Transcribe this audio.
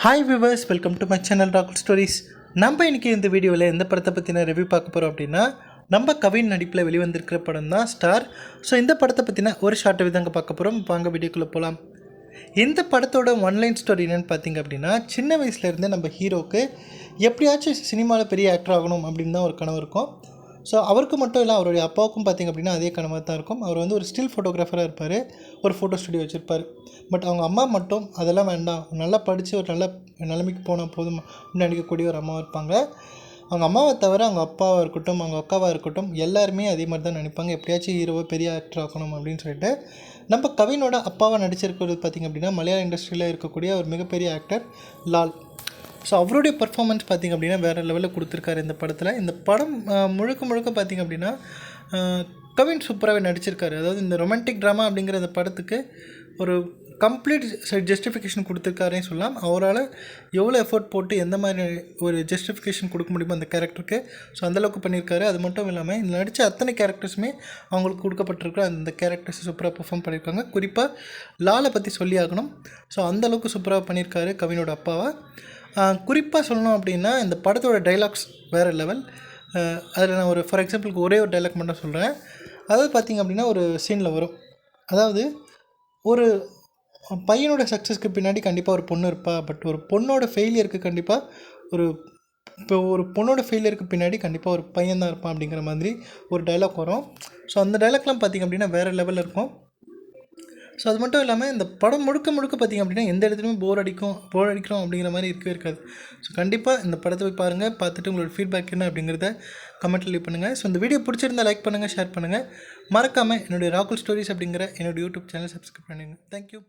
Hi viewers, welcome to my channel ராகுல் stories. நம்ம இன்றைக்கி இந்த வீடியோவில் எந்த படத்தை பற்றின ரிவ்யூ பார்க்க போகிறோம் அப்படின்னா, நம்ம கவின் நடிப்பில் வெளிவந்திருக்கிற படம் தான் ஸ்டார். ஸோ இந்த படத்தை பற்றின ஒரு ஷார்ட் ரிவ்யூ தாங்க பார்க்க போகிறோம். வாங்க வீடியோக்குள்ளே போகலாம். இந்த படத்தோட ஒன்லைன் ஸ்டோரி என்னென்னு பார்த்தீங்க அப்படின்னா, சின்ன வயசுலேருந்தே நம்ம ஹீரோக்கு எப்படியாச்சும் சினிமாவில் பெரிய ஆக்டர் ஆகணும் அப்படின்னு தான் ஒரு கனவு இருக்கும். ஸோ அவருக்கு மட்டும் இல்லை, அவருடைய அப்பாவுக்கும் பார்த்திங்க அப்படின்னா அதே கனவாக தான் இருக்கும். அவர் வந்து ஒரு ஸ்டில் ஃபோட்டோகிராஃபராக இருப்பார், ஒரு ஃபோட்டோ ஸ்டுடியோ வச்சுருப்பார். பட் அவங்க அம்மா மட்டும் அதெல்லாம் வேண்டாம், நல்லா படித்து ஒரு நல்ல நிலைமைக்கு போனால் போதும் நினைக்கக்கூடிய ஒரு அம்மாவாக இருப்பாங்க. அவங்க அம்மாவை தவிர அவங்க அப்பாவாக இருக்கட்டும், அவங்க அக்காவாக இருக்கட்டும், எல்லாருமே அதே மாதிரி தான் நினைப்பாங்க, எப்படியாச்சும் ஹீரோவை பெரிய ஆக்டர் ஆக்கணும் அப்படின்னு சொல்லிட்டு. நம்ம கவினோட அப்பாவை நடிச்சிருக்கிறது பார்த்திங்க அப்படின்னா மலையாள இண்டஸ்ட்ரியில் இருக்கக்கூடிய ஒரு மிகப்பெரிய ஆக்டர் லால். ஸோ அவருடைய பர்ஃபார்மன்ஸ் பார்த்திங்க அப்படின்னா வேறு லெவலில் கொடுத்துருக்காரு இந்த படத்தில். இந்த படம் முழுக்க பார்த்திங்க அப்படின்னா கவின் சூப்பராகவே நடிச்சிருக்காரு. அதாவது இந்த ரொமான்டிக் ட்ராமா அப்படிங்கிற இந்த படத்துக்கு ஒரு கம்ப்ளீட் ஜஸ்டிஃபிகேஷன் கொடுத்துருக்காருன்னு சொல்லலாம். அவரால் எவ்வளோ எஃபோர்ட் போட்டு எந்த மாதிரி ஒரு ஜஸ்டிஃபிகேஷன் கொடுக்க முடியுமோ அந்த கேரக்டருக்கு, ஸோ அந்தளவுக்கு பண்ணியிருக்காரு. அது மட்டும் இல்லாமல் இந்த நடித்த அத்தனை கேரக்டர்ஸுமே அவங்களுக்கு கொடுக்கப்பட்டிருக்கிற அந்த கேரக்டர்ஸ் சூப்பராக பெர்ஃபார்ம் பண்ணியிருக்காங்க. குறிப்பாக லாலை பற்றி சொல்லி ஆகணும். ஸோ அந்தளவுக்கு சூப்பராக பண்ணியிருக்காரு கவினோட அப்பாவை. குறிப்பாக சொல்லணும் அப்படின்னா இந்த படத்தோட டைலாக்ஸ் வேறு லெவல். அதில் நான் ஒரு ஃபார் எக்ஸாம்பிளுக்கு ஒரே ஒரு டைலாக் மட்டும் சொல்கிறேன். அதாவது பார்த்திங்க அப்படின்னா ஒரு சீனில் வரும். அதாவது ஒரு பையனோட சக்ஸஸ்க்கு பின்னாடி கண்டிப்பாக ஒரு பொண்ணு இருப்பா, பட் ஒரு பொண்ணோட ஃபெயிலியருக்கு கண்டிப்பாக ஒரு பொண்ணோட ஃபெயிலியருக்கு பின்னாடி கண்டிப்பாக ஒரு பையன் தான் இருப்பான் அப்படிங்கிற மாதிரி ஒரு டைலாக் வரும். ஸோ அந்த டைலாக்லாம் பார்த்திங்க அப்படின்னா வேறு லெவலில் இருக்கும். ஸோ அது மட்டும் இல்லாமல் இந்த படம் முழுக்க பார்த்திங்க அப்படின்னா எந்த இடத்துலையுமே போர் அடிக்கிறோம் அப்படிங்கிற மாதிரி இருக்கவே இருக்காது. ஸோ கண்டிப்பாக இந்த படத்தை போய் பாருங்கள். பார்த்துட்டு உங்களோட ஃபீட்பேக் என்ன அப்படிங்கிறத கமெண்ட்டில் லீவ் பண்ணுங்கள். ஸோ இந்த வீடியோ பிடிச்சிருந்தால் லைக் பண்ணுங்கள், ஷேர் பண்ணுங்கள். மறக்காமல் என்னுடைய ராகுல் ஸ்டோரிஸ் அப்படிங்கிற என்னோடய யூடியூப் சேனல் சப்ஸ்கிரைப் பண்ணுங்கள். தேங்க்யூ.